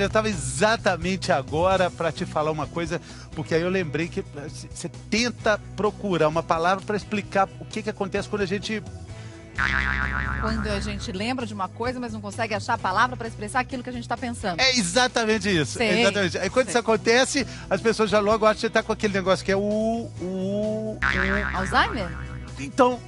Eu estava exatamente agora para te falar uma coisa, porque aí eu lembrei que você tenta procurar uma palavra para explicar o que acontece quando a gente... Quando a gente lembra de uma coisa, mas não consegue achar a palavra para expressar aquilo que a gente está pensando. É exatamente isso. Sei, Exatamente. Aí quando isso acontece, as pessoas já logo acham que você está com aquele negócio que é Alzheimer? Então,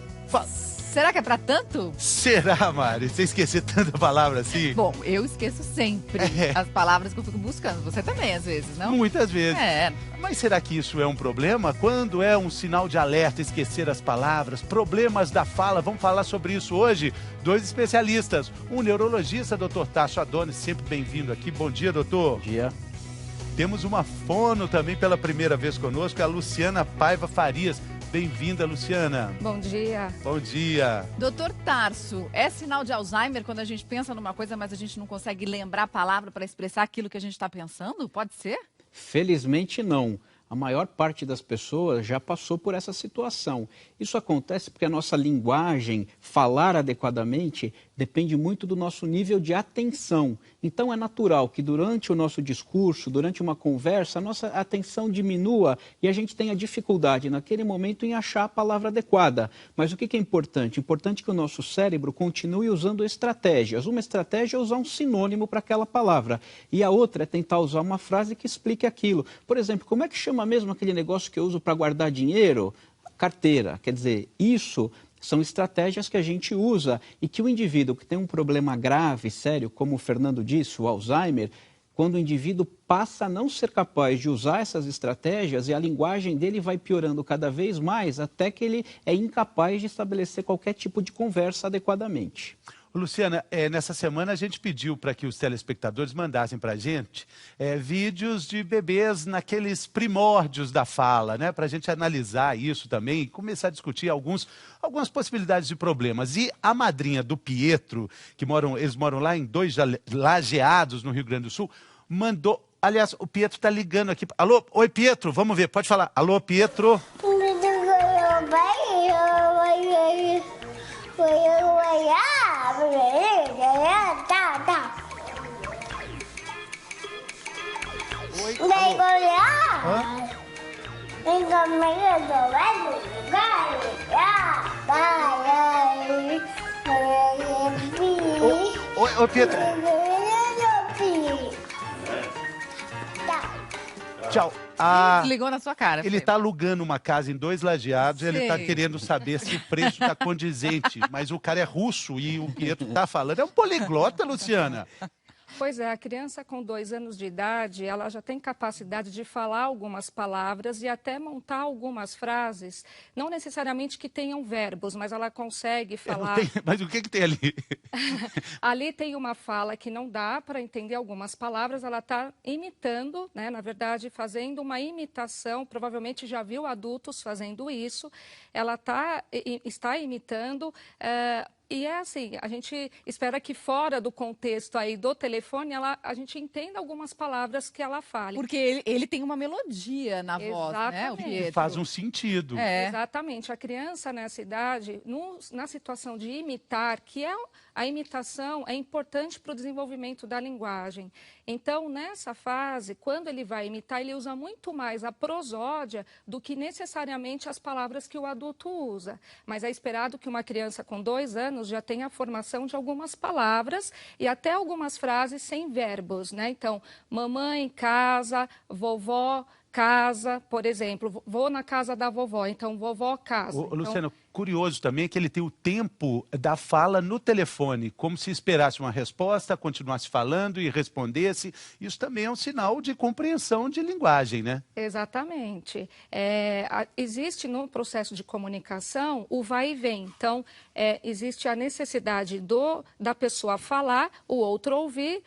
Será que é para tanto? será, Mari? Você esquecer tanta palavra assim? Bom, eu esqueço sempre as palavras que eu fico buscando. Você também, às vezes, não? Muitas vezes. É. Mas será que isso é um problema? Quando é um sinal de alerta esquecer as palavras? Problemas da fala? Vamos falar sobre isso hoje. Dois especialistas. Um neurologista, Dr. Tasso Adonis, sempre bem-vindo aqui. Bom dia, doutor. Bom dia. Temos uma fono também pela primeira vez conosco, a Luciana Paiva Farias. Bem-vinda, Luciana. Bom dia. Bom dia. Doutor Tarso, é sinal de Alzheimer quando a gente pensa numa coisa, mas a gente não consegue lembrar a palavra para expressar aquilo que a gente está pensando? Pode ser? Felizmente não. A maior parte das pessoas já passou por essa situação. Isso acontece porque a nossa linguagem, falar adequadamente, depende muito do nosso nível de atenção. Então é natural que durante o nosso discurso, durante uma conversa, a nossa atenção diminua e a gente tenha dificuldade naquele momento em achar a palavra adequada. Mas o que é importante? Importante que o nosso cérebro continue usando estratégias. Uma estratégia é usar um sinônimo para aquela palavra e a outra é tentar usar uma frase que explique aquilo. Por exemplo, como é que chama mesmo aquele negócio que eu uso para guardar dinheiro? Carteira. Quer dizer, isso são estratégias que a gente usa e que o indivíduo que tem um problema grave, sério, como o Fernando disse, o Alzheimer, quando o indivíduo passa a não ser capaz de usar essas estratégias e a linguagem dele vai piorando cada vez mais até que ele é incapaz de estabelecer qualquer tipo de conversa adequadamente. Luciana, nessa semana a gente pediu para que os telespectadores mandassem para a gente vídeos de bebês naqueles primórdios da fala, né? Para a gente analisar isso também e começar a discutir algumas possibilidades de problemas. E a madrinha do Pietro, eles moram lá em Dois Lajeados, no Rio Grande do Sul, mandou... Aliás, o Pietro está ligando aqui. Alô? Oi, Pietro, vamos ver, pode falar. Alô, Pietro? Oi, Oi, Pietro. Tchau. Ligou na sua cara. Ele está alugando uma casa em Dois Lajeados e ele está querendo saber se o preço está condizente. Mas o cara é russo e o Pietro está falando. É um poliglota, Luciana. Pois é, a criança com 2 anos de idade, ela já tem capacidade de falar algumas palavras e até montar algumas frases, não necessariamente que tenham verbos, mas ela consegue falar... Mas o que tem ali? Ali tem uma fala que não dá para entender algumas palavras, ela está imitando, né? Na verdade, fazendo uma imitação, provavelmente já viu adultos fazendo isso, ela está imitando... E é assim, a gente espera que fora do contexto aí do telefone, a gente entenda algumas palavras que ela fale. Porque ele tem uma melodia na voz, né, o Pietro? Faz um sentido. Exatamente. A criança nessa idade, na situação de imitar, que é a imitação é importante para o desenvolvimento da linguagem. Então, nessa fase, quando ele vai imitar, ele usa muito mais a prosódia do que necessariamente as palavras que o adulto usa. Mas é esperado que uma criança com 2 anos já tenha a formação de algumas palavras e até algumas frases sem verbos, né? Então, mamãe, casa, vovó, casa, por exemplo, vou na casa da vovó, então vovó casa. Luciano, curioso também é que ele tem o tempo da fala no telefone, como se esperasse uma resposta, continuasse falando e respondesse. Isso também é um sinal de compreensão de linguagem, né? Exatamente. Existe no processo de comunicação o vai e vem. Então, existe a necessidade da pessoa falar, o outro ouvir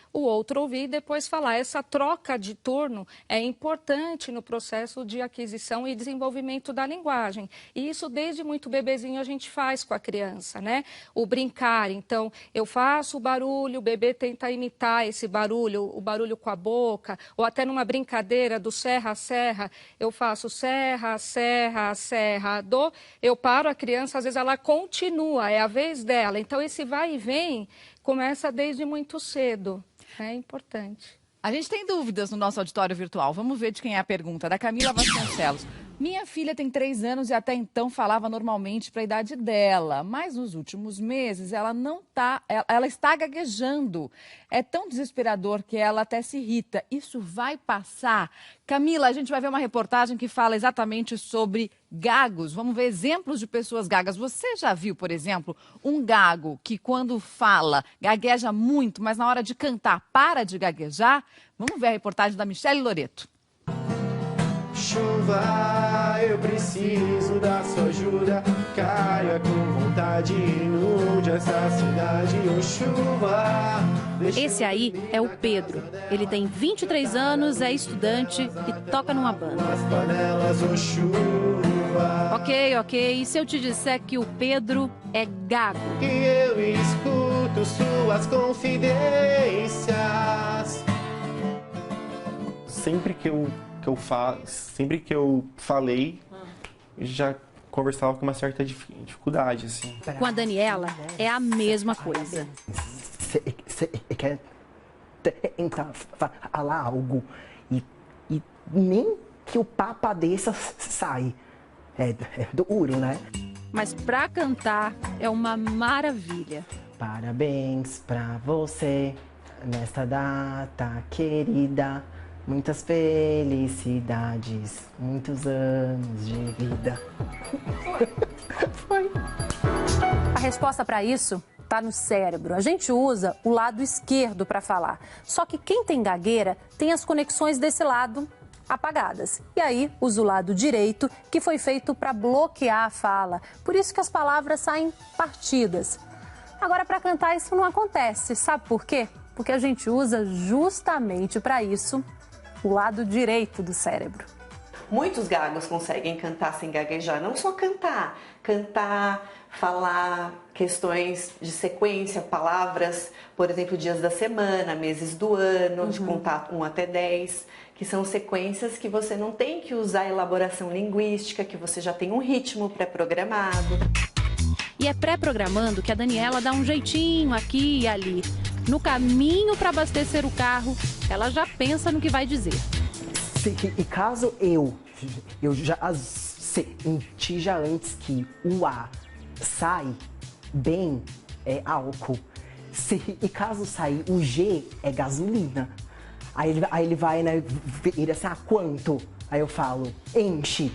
e depois falar. Essa troca de turno é importante no processo de aquisição e desenvolvimento da linguagem. E isso desde muito bebezinho a gente faz com a criança, né? O brincar, então eu faço o barulho, o bebê tenta imitar esse barulho, o barulho com a boca, ou até numa brincadeira do serra a serra, eu faço serra, serra, serra, do, eu paro a criança, às vezes ela continua, é a vez dela. Então esse vai e vem começa desde muito cedo, é importante. A gente tem dúvidas no nosso auditório virtual. Vamos ver de quem é a pergunta. Da Camila Vasconcelos. Minha filha tem 3 anos e até então falava normalmente para a idade dela, mas nos últimos meses ela está gaguejando. É tão desesperador que ela até se irrita. Isso vai passar? Camila, a gente vai ver uma reportagem que fala exatamente sobre gagos. Vamos ver exemplos de pessoas gagas. Você já viu, por exemplo, um gago que quando fala gagueja muito, mas na hora de cantar para de gaguejar? Vamos ver a reportagem da Michele Loreto. Chuva, eu preciso da sua ajuda. Caia com vontade, inunde essa cidade. Oh, chuva. Esse aí é o Pedro. Ele tem 23 anos, é estudante e toca numa banda. As panelas, oh, chuva. Ok. E se eu te disser que o Pedro é gago? Que eu escuto suas confidências. Sempre que eu falei, já conversava com uma certa dificuldade, assim. Com a Daniela é a mesma coisa. Você quer tentar falar algo e nem que o papa dessa sai. É duro, né? Mas pra cantar é uma maravilha. Parabéns pra você nesta data querida. Muitas felicidades, muitos anos de vida. Foi. A resposta para isso está no cérebro. A gente usa o lado esquerdo para falar. Só que quem tem gagueira tem as conexões desse lado apagadas. E aí usa o lado direito, que foi feito para bloquear a fala. Por isso que as palavras saem partidas. Agora, para cantar, isso não acontece. Sabe por quê? Porque a gente usa justamente para isso o lado direito do cérebro. Muitos gagos conseguem cantar sem gaguejar, não só cantar, falar questões de sequência, palavras, por exemplo, dias da semana, meses do ano, de contar 1 até 10, que são sequências que você não tem que usar elaboração linguística, que você já tem um ritmo pré-programado. E é pré-programando que a Daniela dá um jeitinho aqui e ali. No caminho para abastecer o carro, ela já pensa no que vai dizer. E caso eu já senti já antes que o A sai bem, é álcool. E caso sair o G, é gasolina. Aí ele vai, né, vir assim, quanto? Aí eu falo, enche.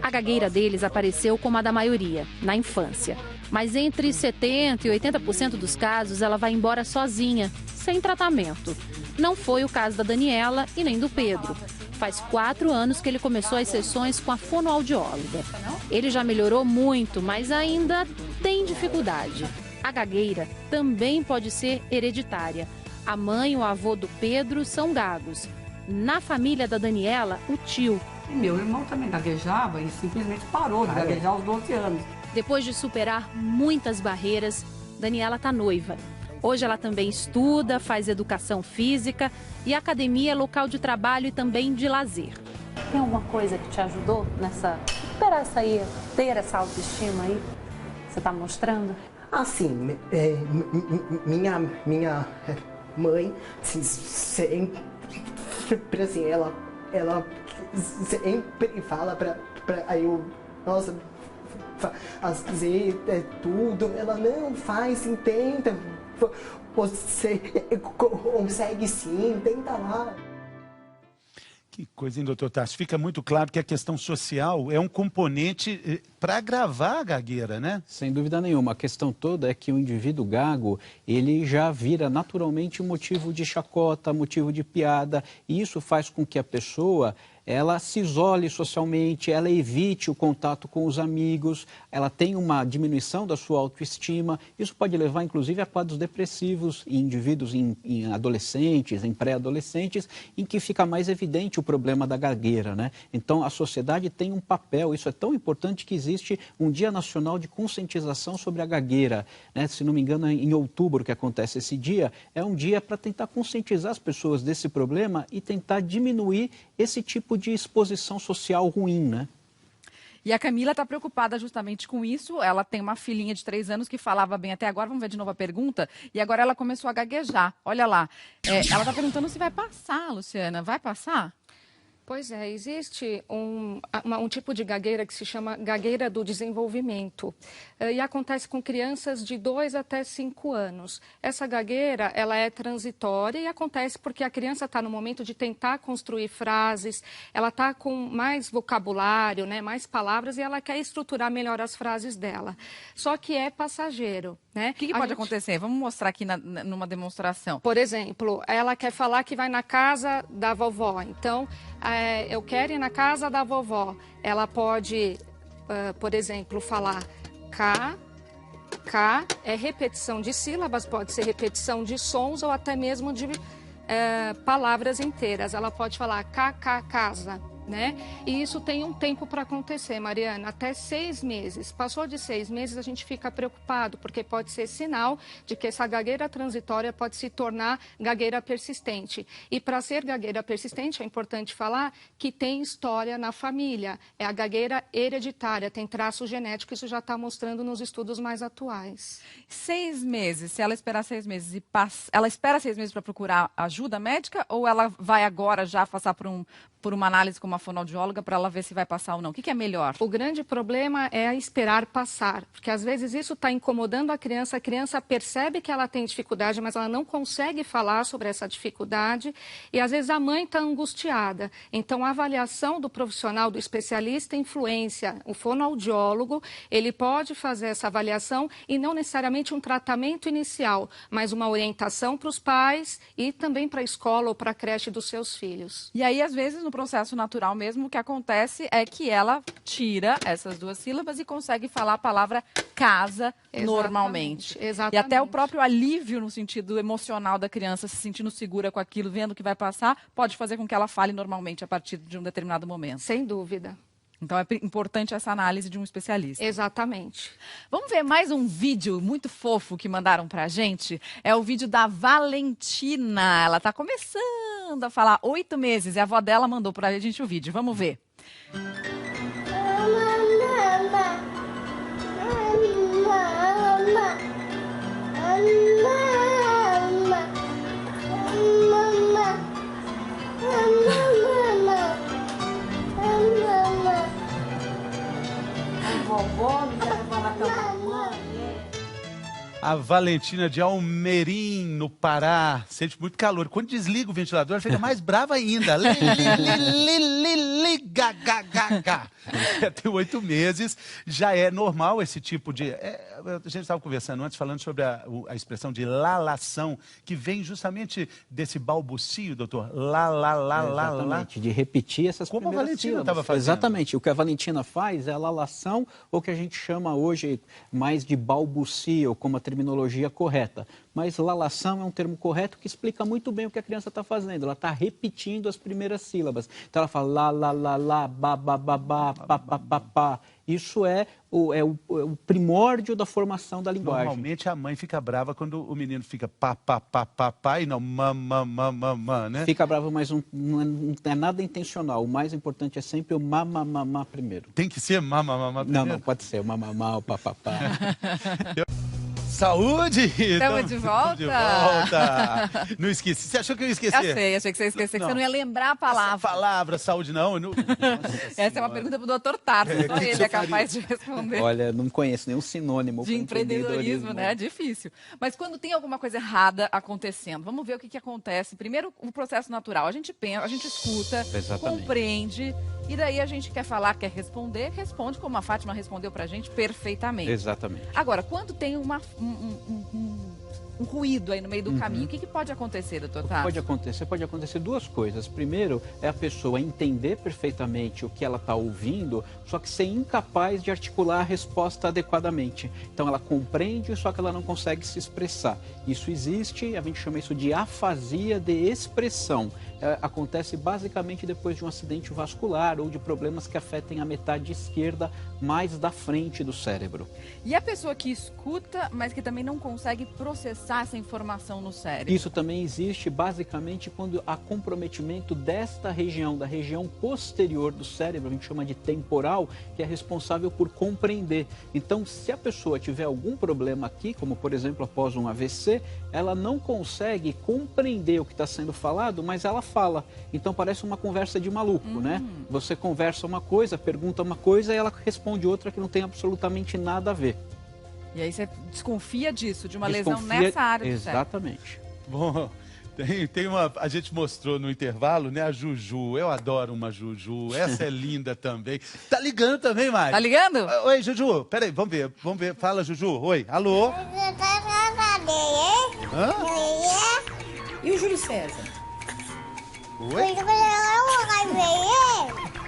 A gagueira deles apareceu como a da maioria, na infância. Mas entre 70% e 80% dos casos, ela vai embora sozinha, sem tratamento. Não foi o caso da Daniela e nem do Pedro. Faz 4 anos que ele começou as sessões com a fonoaudióloga. Ele já melhorou muito, mas ainda tem dificuldade. A gagueira também pode ser hereditária. A mãe e o avô do Pedro são gagos. Na família da Daniela, o tio. Meu irmão também gaguejava e simplesmente parou de gaguejar aos 12 anos. Depois de superar muitas barreiras, Daniela está noiva. Hoje ela também estuda, faz educação física e a academia é local de trabalho e também de lazer. Tem alguma coisa que te ajudou nessa superar essa aí, ter essa autoestima aí? Você está mostrando? Assim, minha mãe sempre assim, ela sempre fala pra eu, nossa, fazer tudo. Ela não faz, sim, tenta. Você consegue sim, tenta lá. Que coisa, hein, doutor Tarso? Fica muito claro que a questão social é um componente para agravar a gagueira, né? Sem dúvida nenhuma. A questão toda é que o indivíduo gago, ele já vira naturalmente um motivo de chacota, motivo de piada, e isso faz com que a pessoa ela se isole socialmente, ela evite o contato com os amigos, ela tem uma diminuição da sua autoestima. Isso pode levar, inclusive, a quadros depressivos em indivíduos, em adolescentes, em pré-adolescentes, em que fica mais evidente o problema da gagueira, né? Então, a sociedade tem um papel, isso é tão importante que existe um Dia Nacional de Conscientização sobre a Gagueira, né? Se não me engano, é em outubro que acontece esse dia. É um dia para tentar conscientizar as pessoas desse problema e tentar diminuir esse tipo de exposição social ruim, né? E a Camila está preocupada justamente com isso. Ela tem uma filhinha de 3 anos que falava bem até agora. Vamos ver de novo a pergunta. E agora ela começou a gaguejar. Olha lá. Ela está perguntando se vai passar, Luciana. Vai passar? Pois é, existe um tipo de gagueira que se chama gagueira do desenvolvimento e acontece com crianças de 2 até 5 anos. Essa gagueira, ela é transitória e acontece porque a criança está no momento de tentar construir frases, ela está com mais vocabulário, né, mais palavras e ela quer estruturar melhor as frases dela. Só que é passageiro, né? O que pode acontecer? Vamos mostrar aqui numa demonstração. Por exemplo, ela quer falar que vai na casa da vovó, então... eu quero ir na casa da vovó. Ela pode, por exemplo, falar K é repetição de sílabas, pode ser repetição de sons ou até mesmo de palavras inteiras. Ela pode falar casa, né? E isso tem um tempo para acontecer, Mariana, até 6 meses. Passou de 6 meses, a gente fica preocupado, porque pode ser sinal de que essa gagueira transitória pode se tornar gagueira persistente. E para ser gagueira persistente, é importante falar que tem história na família. É a gagueira hereditária, tem traço genético, isso já está mostrando nos estudos mais atuais. 6 meses, se ela esperar 6 meses e ela espera 6 meses para procurar ajuda médica ou ela vai agora já passar por uma análise com uma fonoaudióloga para ela ver se vai passar ou não? O que é melhor? O grande problema é esperar passar, porque às vezes isso está incomodando a criança percebe que ela tem dificuldade, mas ela não consegue falar sobre essa dificuldade e às vezes a mãe está angustiada. Então a avaliação do profissional, do especialista influencia, o fonoaudiólogo, ele pode fazer essa avaliação e não necessariamente um tratamento inicial, mas uma orientação para os pais e também para a escola ou para a creche dos seus filhos. E aí, às vezes, no processo natural mesmo, o que acontece é que ela tira essas 2 sílabas e consegue falar a palavra casa normalmente. Exatamente. E até o próprio alívio no sentido emocional da criança se sentindo segura com aquilo, vendo que vai passar, pode fazer com que ela fale normalmente a partir de um determinado momento. Sem dúvida. Então é importante essa análise de um especialista. Exatamente. Vamos ver mais um vídeo muito fofo que mandaram pra gente. É o vídeo da Valentina. Ela tá começando a falar 8 meses e a avó dela mandou pra gente o vídeo. Vamos ver. A Valentina de Almerim, no Pará, sente muito calor. Quando desliga o ventilador, ela fica mais brava ainda. Tem 8 meses, já é normal esse tipo de... a gente estava conversando antes, falando sobre a expressão de lalação, que vem justamente desse balbucio, doutor. Exatamente, de repetir essas como primeiras a Valentina sílabas. estava fazendo. Exatamente, o que a Valentina faz é a lalação, ou que a gente chama hoje mais de balbucio, como a terminologia correta. Mas lalação é um termo correto que explica muito bem o que a criança está fazendo. Ela está repetindo as primeiras sílabas. Então ela fala lá, ba, pá. Isso é o primórdio da formação da linguagem. Normalmente a mãe fica brava quando o menino fica pá e não ma, né? Fica brava, mas não é nada intencional. O mais importante é sempre o ma primeiro. Tem que ser ma primeiro? Não, pode ser o ma, o pá. Saúde! Estamos de volta. De volta! Não esqueci. Você achou que eu ia esquecer? Achei que você ia esquecer, que você não ia lembrar a palavra. Essa palavra, saúde, não. Essa é uma pergunta para o Dr. Tarso, só ele é capaz de responder. Olha, não conheço nenhum sinônimo de empreendedorismo, né? É difícil. Mas quando tem alguma coisa errada acontecendo, vamos ver o que acontece. Primeiro, o processo natural. A gente pensa, a gente escuta, compreende, e daí a gente quer falar, quer responder, responde como a Fátima respondeu pra gente perfeitamente. Exatamente. Agora, quando tem um ruído aí no meio do caminho, o que pode acontecer, doutor Tarso? Pode acontecer 2 coisas. Primeiro, é a pessoa entender perfeitamente o que ela está ouvindo, só que ser incapaz de articular a resposta adequadamente. Então, ela compreende, só que ela não consegue se expressar. Isso existe, a gente chama isso de afasia de expressão. Acontece basicamente depois de um acidente vascular ou de problemas que afetem a metade esquerda mais da frente do cérebro. E a pessoa que escuta, mas que também não consegue processar fixar essa informação no cérebro? Isso também existe basicamente quando há comprometimento desta região, da região posterior do cérebro, a gente chama de temporal, que é responsável por compreender. Então, se a pessoa tiver algum problema aqui, como por exemplo após um AVC, ela não consegue compreender o que está sendo falado, mas ela fala. Então parece uma conversa de maluco, né? Você conversa uma coisa, pergunta uma coisa e ela responde outra que não tem absolutamente nada a ver. E aí você desconfia disso, de uma lesão nessa área do cérebro. Exatamente. Bom, a gente mostrou no intervalo, né, a Juju. Eu adoro uma Juju. Essa é linda também. Tá ligando também, Mari? Tá ligando? Oi, Juju. Peraí, vamos ver. Fala, Juju. Oi, alô? Hã? E o Júlio César? Oi?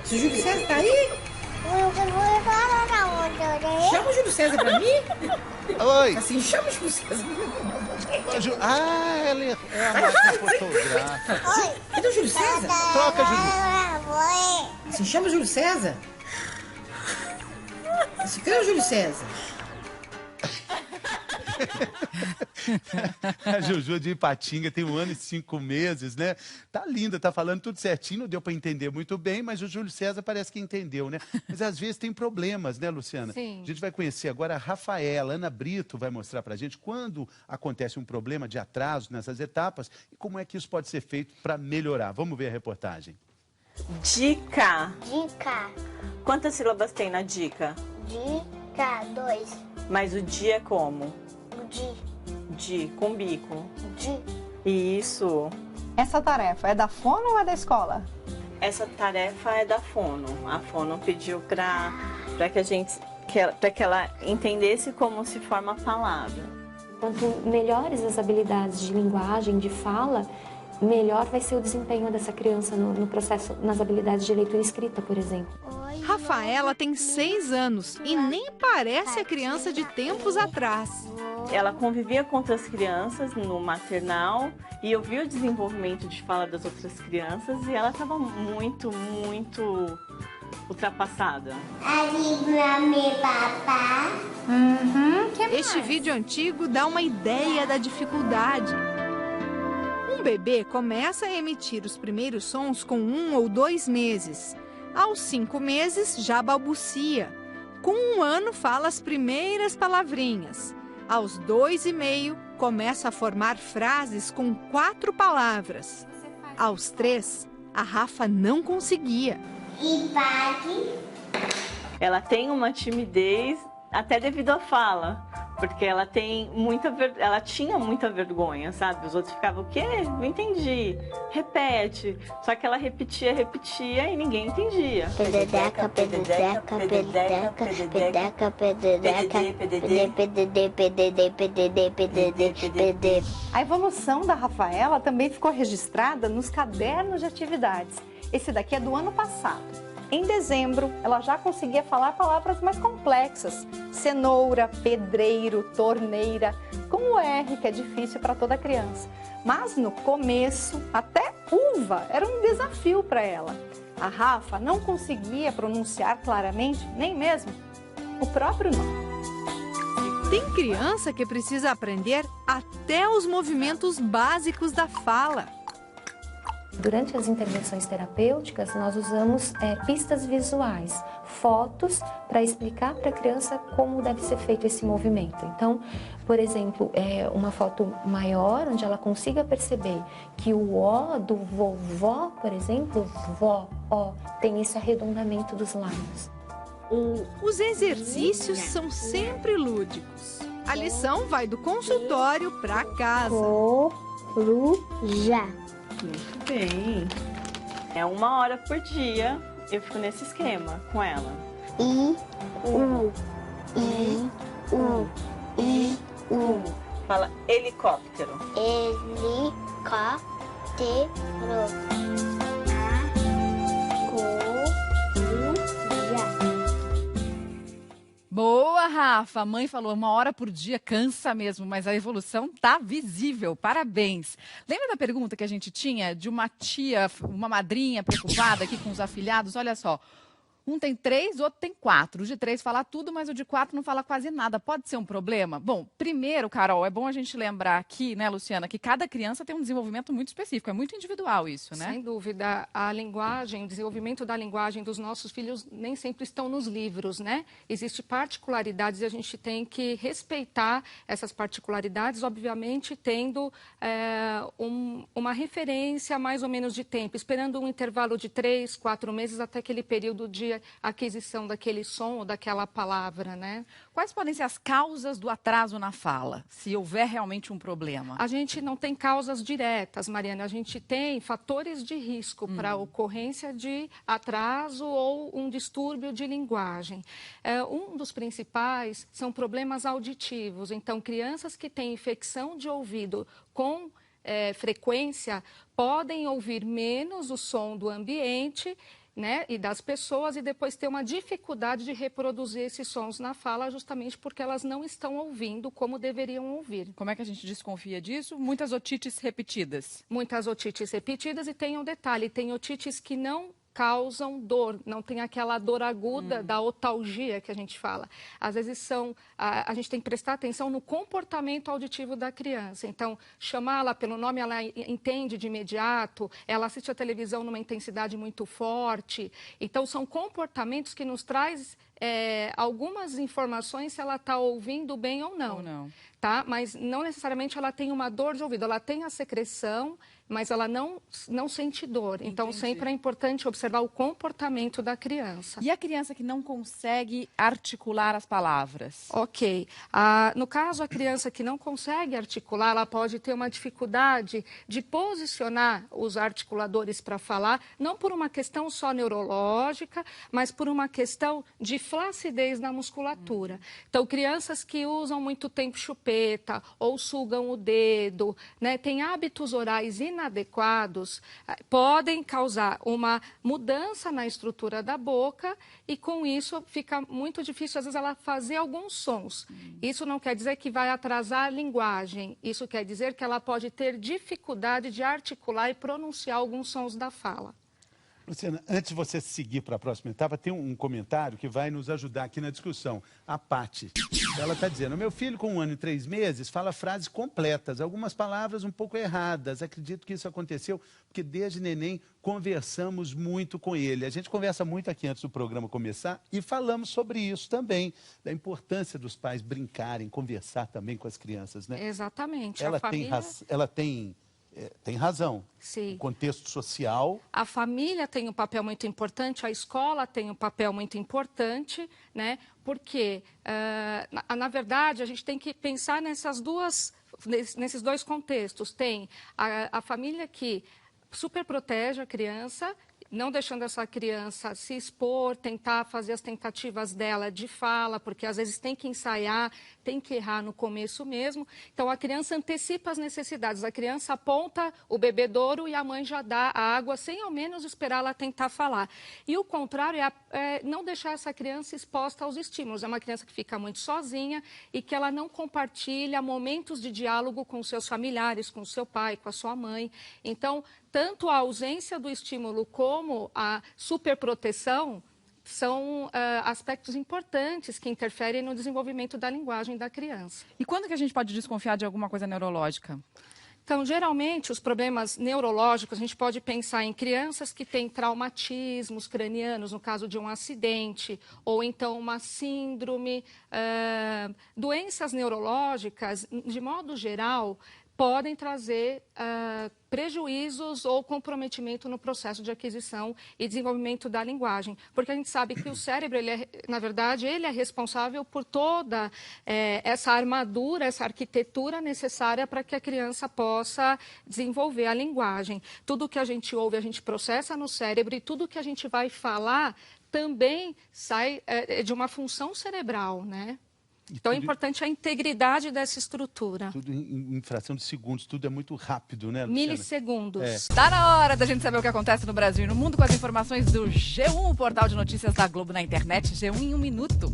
O Júlio César tá aí? Chama o Júlio César pra mim? Oi. Assim, chama o Júlio César. Ela é a máquina fotográfica. Cadê o Júlio César? Troca, Juju. Assim, chama o Júlio César. Assim, cadê o Júlio César? A Juju de Ipatinga tem 1 ano e 5 meses, né? Tá linda, tá falando tudo certinho, não deu para entender muito bem, mas o Júlio César parece que entendeu, né? Mas às vezes tem problemas, né, Luciana? Sim. A gente vai conhecer agora a Rafaela. Ana Brito vai mostrar pra gente quando acontece um problema de atraso nessas etapas e como é que isso pode ser feito para melhorar. Vamos ver a reportagem. Dica. Dica. Quantas sílabas tem na dica? Dica 2. Mas o dia é como? Di. Com bico. Di. Isso. Essa tarefa é da Fono ou é da escola? Essa tarefa é da Fono. A Fono pediu para que ela entendesse como se forma a palavra. Quanto melhores as habilidades de linguagem, de fala, melhor vai ser o desempenho dessa criança no processo, nas habilidades de leitura e escrita, por exemplo. Rafaela tem 6 anos e nem parece a criança de tempos atrás. Ela convivia com outras crianças no maternal e eu vi o desenvolvimento de fala das outras crianças e ela estava muito ultrapassada. Este vídeo antigo dá uma ideia da dificuldade. Um bebê começa a emitir os primeiros sons com 1 ou 2 meses. Aos 5 meses, já balbucia. Com 1 ano, fala as primeiras palavrinhas. Aos 2,5, começa a formar frases com 4 palavras. Aos 3, a Rafa não conseguia. Ela tem uma timidez até devido à fala. Porque ela tinha muita vergonha, sabe? Os outros ficavam, o quê? Não entendi. Repete. Só que ela repetia e ninguém entendia. Pededeca, pededeca, pededeca, pededeca, pededeca, A evolução da Rafaela também ficou registrada nos cadernos de atividades. Esse daqui é do ano passado. Em dezembro, ela já conseguia falar palavras mais complexas. Cenoura, pedreiro, torneira, com o R, que é difícil para toda criança. Mas no começo, até uva era um desafio para ela. A Rafa não conseguia pronunciar claramente, nem mesmo o próprio nome. Tem criança que precisa aprender até os movimentos básicos da fala. Durante as intervenções terapêuticas, nós usamos pistas visuais, fotos, para explicar para a criança como deve ser feito esse movimento. Então, por exemplo, uma foto maior, onde ela consiga perceber que o O do vovó, por exemplo, vó, ó, tem esse arredondamento dos lábios. Os exercícios são sempre lúdicos. A lição vai do consultório para casa. Coruja. Muito bem. É 1 hora por dia, eu fico nesse esquema com ela. Fala helicóptero. Helicóptero. Boa, Rafa! A mãe falou 1 hora por dia, cansa mesmo, mas a evolução tá visível. Parabéns! Lembra da pergunta que a gente tinha de uma tia, uma madrinha preocupada aqui com os afilhados? Olha só, Um tem 3, outro tem 4. O de 3 fala tudo, mas o de 4 não fala quase nada. Pode ser um problema? Bom, primeiro, Carol, é bom a gente lembrar aqui, né, Luciana, que cada criança tem um desenvolvimento muito específico. É muito individual isso, né? Sem dúvida. A linguagem, o desenvolvimento da linguagem dos nossos filhos nem sempre estão nos livros, né? Existem particularidades e a gente tem que respeitar essas particularidades, obviamente tendo uma referência mais ou menos de tempo, esperando um intervalo de 3, 4 meses até aquele período de aquisição daquele som ou daquela palavra, né? Quais podem ser as causas do atraso na fala, se houver realmente um problema? A gente não tem causas diretas, Mariana. A gente tem fatores de risco para a ocorrência de atraso ou um distúrbio de linguagem. Um dos principais são problemas auditivos. Então, crianças que têm infecção de ouvido com frequência podem ouvir menos o som do ambiente, né, e das pessoas, e depois ter uma dificuldade de reproduzir esses sons na fala, justamente porque elas não estão ouvindo como deveriam ouvir. Como é que a gente desconfia disso? Muitas otites repetidas. Muitas otites repetidas, e tem um detalhe, tem otites que não causam dor, não tem aquela dor aguda da otalgia que a gente fala. Às vezes a gente tem que prestar atenção no comportamento auditivo da criança. Então, chamá-la pelo nome, ela entende de imediato, ela assiste a televisão numa intensidade muito forte. Então, são comportamentos que nos traz algumas informações se ela está ouvindo bem ou não. Tá? Mas não necessariamente ela tem uma dor de ouvido, ela tem a secreção, mas ela não sente dor. Então, sempre é importante observar o comportamento da criança. E a criança que não consegue articular as palavras? Ok. No caso, a criança que não consegue articular, ela pode ter uma dificuldade de posicionar os articuladores para falar, não por uma questão só neurológica, mas por uma questão de flacidez na musculatura. Então, crianças que usam muito tempo chupeta ou sugam o dedo, né, têm hábitos orais inadequados, podem causar uma mudança na estrutura da boca e, com isso, fica muito difícil, às vezes, ela fazer alguns sons. Isso não quer dizer que vai atrasar a linguagem, isso quer dizer que ela pode ter dificuldade de articular e pronunciar alguns sons da fala. Luciana, antes de você seguir para a próxima etapa, tem um comentário que vai nos ajudar aqui na discussão. A Paty, ela está dizendo, meu filho com 1 ano e 3 meses fala frases completas, algumas palavras um pouco erradas. Acredito que isso aconteceu porque desde neném conversamos muito com ele. A gente conversa muito aqui antes do programa começar e falamos sobre isso também, da importância dos pais brincarem, conversar também com as crianças, né? Exatamente. Ela tem razão. Sim. O contexto social. A família tem um papel muito importante, a escola tem um papel muito importante, né? Porque, na verdade, a gente tem que pensar nesses dois contextos. Tem a família que super protege a criança, não deixando essa criança se expor, tentar fazer as tentativas dela de fala, porque às vezes tem que ensaiar, tem que errar no começo mesmo. Então, a criança antecipa as necessidades. A criança aponta o bebedouro e a mãe já dá a água, sem ao menos esperar ela tentar falar. E o contrário é não deixar essa criança exposta aos estímulos. É uma criança que fica muito sozinha e que ela não compartilha momentos de diálogo com seus familiares, com o seu pai, com a sua mãe. Então, tanto a ausência do estímulo como a superproteção são aspectos importantes que interferem no desenvolvimento da linguagem da criança. E quando que a gente pode desconfiar de alguma coisa neurológica? Então, geralmente, os problemas neurológicos, a gente pode pensar em crianças que têm traumatismos cranianos, no caso de um acidente, ou então uma síndrome. Doenças neurológicas, de modo geral, podem trazer prejuízos ou comprometimento no processo de aquisição e desenvolvimento da linguagem. Porque a gente sabe que o cérebro, na verdade, ele é responsável por toda essa armadura, essa arquitetura necessária para que a criança possa desenvolver a linguagem. Tudo que a gente ouve, a gente processa no cérebro, e tudo que a gente vai falar também sai de uma função cerebral, né? Então, é importante a integridade dessa estrutura. Tudo em fração de segundos, tudo é muito rápido, né, Luciana? Milissegundos. Está na hora da gente saber o que acontece no Brasil e no mundo com as informações do G1, o portal de notícias da Globo na internet. G1 em 1 minuto.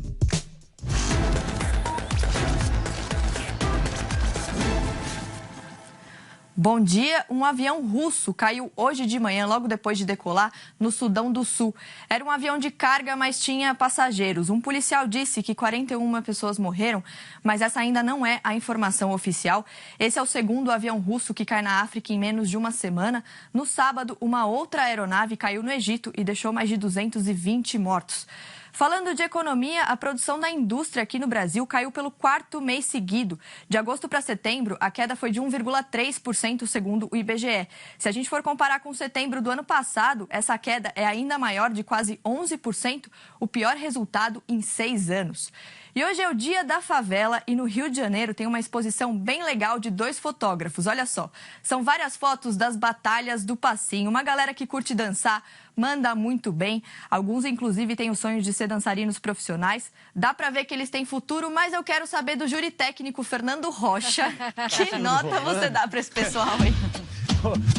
Bom dia. Um avião russo caiu hoje de manhã, logo depois de decolar, no Sudão do Sul. Era um avião de carga, mas tinha passageiros. Um policial disse que 41 pessoas morreram, mas essa ainda não é a informação oficial. Esse é o segundo avião russo que cai na África em menos de uma semana. No sábado, uma outra aeronave caiu no Egito e deixou mais de 220 mortos. Falando de economia, a produção da indústria aqui no Brasil caiu pelo 4º mês seguido. De agosto para setembro, a queda foi de 1,3%, segundo o IBGE. Se a gente for comparar com setembro do ano passado, essa queda é ainda maior, de quase 11%, o pior resultado em 6 anos. E hoje é o Dia da Favela e no Rio de Janeiro tem uma exposição bem legal de 2 fotógrafos. Olha só, são várias fotos das batalhas do Passinho. Uma galera que curte dançar, manda muito bem. Alguns, inclusive, têm o sonho de ser dançarinos profissionais. Dá pra ver que eles têm futuro, mas eu quero saber do júri técnico Fernando Rocha. Que nota você dá pra esse pessoal, hein?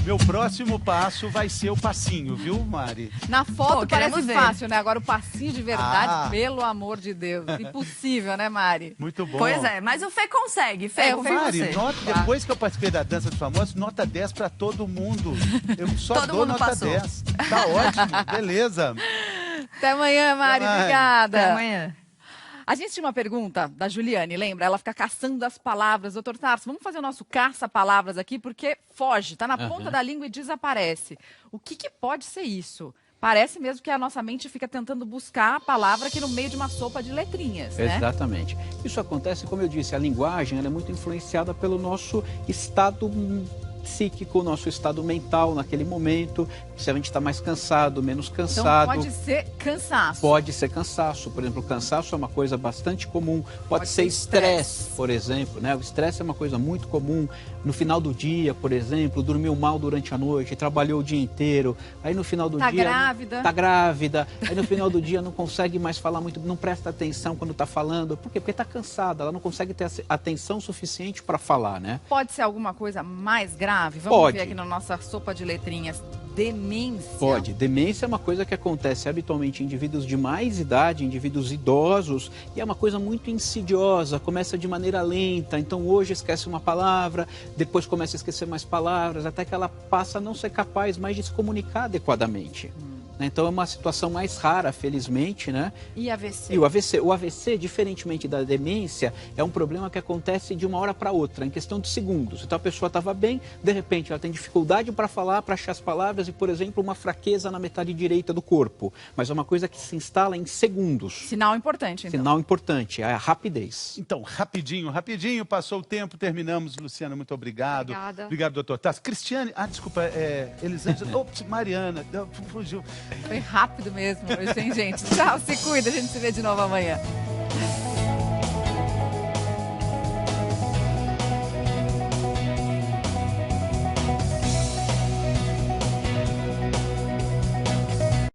Meu próximo passo vai ser o passinho, viu, Mari? Na foto parece ver. fácil, né? Agora o passinho de verdade, pelo amor de Deus. Impossível, né, Mari? Muito bom. Pois é, mas o Fê consegue. Fê, confio em Mari, você. depois que eu participei da Dança dos Famosos, nota 10 pra todo mundo. Eu só Todo dou mundo nota passou. 10. Tá ótimo, beleza. Até amanhã, Mari. Até mais. Obrigada. Até amanhã. A gente tinha uma pergunta da Juliane, lembra? Ela fica caçando as palavras. Doutor Tarso, vamos fazer o nosso caça-palavras aqui, porque foge, tá na ponta da língua e desaparece. O que pode ser isso? Parece mesmo que a nossa mente fica tentando buscar a palavra aqui no meio de uma sopa de letrinhas, né? Exatamente. Isso acontece, como eu disse, a linguagem ela é muito influenciada pelo nosso estado psíquico, nosso estado mental naquele momento. Se a gente está mais cansado, menos cansado. Então pode ser cansaço. Pode ser cansaço. Por exemplo, o cansaço é uma coisa bastante comum. Pode ser estresse, por exemplo, né? O estresse é uma coisa muito comum. No final do dia, por exemplo, dormiu mal durante a noite, trabalhou o dia inteiro. Aí no final do dia... Tá grávida. Aí no final do dia não consegue mais falar muito, não presta atenção quando está falando. Por quê? Porque está cansada. Ela não consegue ter atenção suficiente para falar, né? Pode ser alguma coisa mais grave? Vamos Pode. ver aqui na nossa sopa de letrinhas. Demência. Pode. Demência é uma coisa que acontece habitualmente em indivíduos de mais idade, indivíduos idosos, e é uma coisa muito insidiosa, começa de maneira lenta. Então hoje esquece uma palavra, depois começa a esquecer mais palavras, até que ela passa a não ser capaz mais de se comunicar adequadamente. Então é uma situação mais rara, felizmente, né? E AVC? E o AVC? O AVC, diferentemente da demência, é um problema que acontece de uma hora para outra, em questão de segundos. Então a pessoa estava bem, de repente ela tem dificuldade para falar, para achar as palavras e, por exemplo, uma fraqueza na metade direita do corpo. Mas é uma coisa que se instala em segundos. Sinal importante, então. Sinal importante, é a rapidez. Então, rapidinho, passou o tempo, terminamos. Luciana, muito obrigado. Obrigada. Obrigado, doutor Tarso. Cristiane, desculpa, Elisângela, ops, Mariana, fugiu. Foi rápido mesmo hoje, hein, gente? Tchau, se cuida, a gente se vê de novo amanhã.